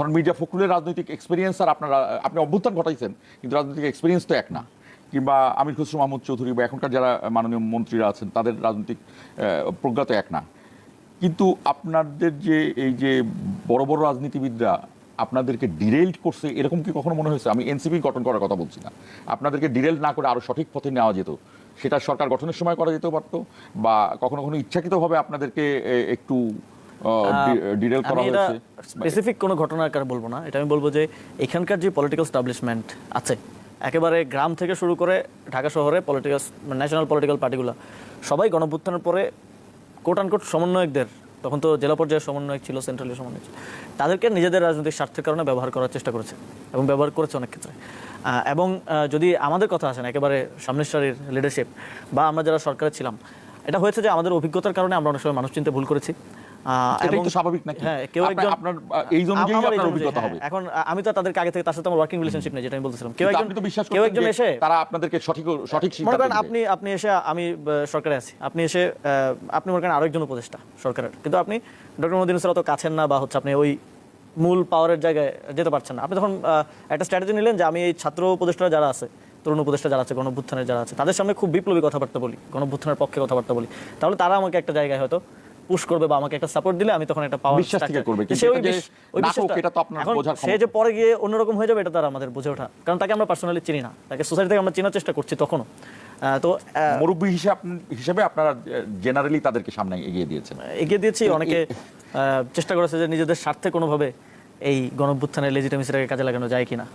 ধরুন মির্জা ফখরুলের রাজনৈতিক এক্সপিরিয়েন্স আর আপনি অভ্যুত্থান ঘটাইছেন, কিন্তু রাজনৈতিক এক্সপিরিয়েন্স তো এক না। কিংবা আমির খসরু মাহমুদ চৌধুরী বা এখনকার যারা মাননীয় মন্ত্রীরা আছেন তাদের রাজনৈতিক প্রজ্ঞা তো এক না। কিন্তু আপনাদের যে এই যে বড় বড় রাজনীতিবিদরা আপনাদেরকে ডিরেইলড করছে, এরকম কি কখনো মনে হয়েছে? আমি এনসিপি গঠন করার কথা বলছি না, আপনাদেরকে ডিরেইলড না করে আরো সঠিক পথে নেওয়া যেত, সেটা সরকার গঠনের সময় করা যেতে পারতো, বা কখনো কখনো ইচ্ছাকৃতভাবে আপনাদেরকে একটু ডিরেল করা হয়েছে? স্পেসিফিক কোনো ঘটনার আকারে বলবো না, এটা আমি বলবো যে এখানকার যে পলিটিক্যাল স্টাবলিশমেন্ট আছে, একেবারে গ্রাম থেকে শুরু করে ঢাকা শহরে পলিটিক্যাল ন্যাশনাল পলিটিক্যাল পার্টিগুলো সবাই গণঅভ্যুত্থানের পরে কোট আনকোট সমন্বয়কদের, তখন তো জেলা পর্যায়ে সমন্বয়ক ছিল, সেন্ট্রালের সমন্বয়ক ছিল, তাদেরকে নিজেদের রাজনৈতিক স্বার্থের কারণে ব্যবহার করার চেষ্টা করেছে এবং ব্যবহার করেছে অনেক ক্ষেত্রে। এবং যদি আমাদের কথা আসেন একেবারে সামনের সারির লিডারশিপ বা আমরা যারা সরকারে ছিলাম, এটা হয়েছে যে আমাদের অভিজ্ঞতার কারণে আমরা অনেক সময় মানুষ চিনতে ভুল করেছি। স্বাভাবিক নাকি? হ্যাঁ, কেউ একজন আপনার এই অনুযায়ী আপনার অভিজ্ঞতা হবে। এখন আমি তো তাদেরকে আগে থেকে তার সাথে আমার ওয়ার্কিং রিলেশনশিপ নেই, যেটা আমি বলতেছিলাম। কেউ একজন এসে তারা আপনাদেরকে সঠিক সিদ্ধান্ত দিবে। আপনি এসে, আমি সরকারে আছি, আপনি এসে আপনি মনে করেন আরেকজন উপদেষ্টা সরকারের, কিন্তু আপনি ডক্টর মোহাম্মদ ইউনূসের অত কাছেন না, বা হচ্ছে আপনি ওই মূল পাওয়ারের জায়গায় যেতে পারছেন না। আপনি তখন একটা স্ট্র্যাটেজি নিলেন যে আমি এই ছাত্র উপদেষ্টারা যারা আছে, তরুণ উপদেষ্টা যারা আছে, গণঅভ্যুত্থানের যারা আছে, তাদের সামনে খুব বিপ্লবী কথাবার্তা বলি, গণঅভ্যুত্থানের পক্ষে কথাবার্তা বলি, তাহলে তারা আমাকে একটা জায়গায় হয়তো পুশ করবে বা আমাকে একটা সাপোর্ট দিলে আমি তখন একটা পাওয়ার বিশ্বাস থেকে করবে। সে যে পরে গিয়ে অন্যরকম হয়ে যাবে, এটা তারা আমাদের বুঝে ওঠা, কারণ তাকে আমরা পার্সোনালি চিনি না, তাকে সোসাইটি থেকে আমরা চেনার চেষ্টা করছি তখনও। তো মুরব্বী হিসেবে আপনারা জেনারেলি তাদেরকে সামনে এগিয়ে দিয়েছি। অনেকে চেষ্টা করেছে যে নিজেদের স্বার্থে কোনোভাবে এই গণঅভ্যুত্থানের লেজিটিমেসিটাকে কাজে লাগানো যায় কিনা।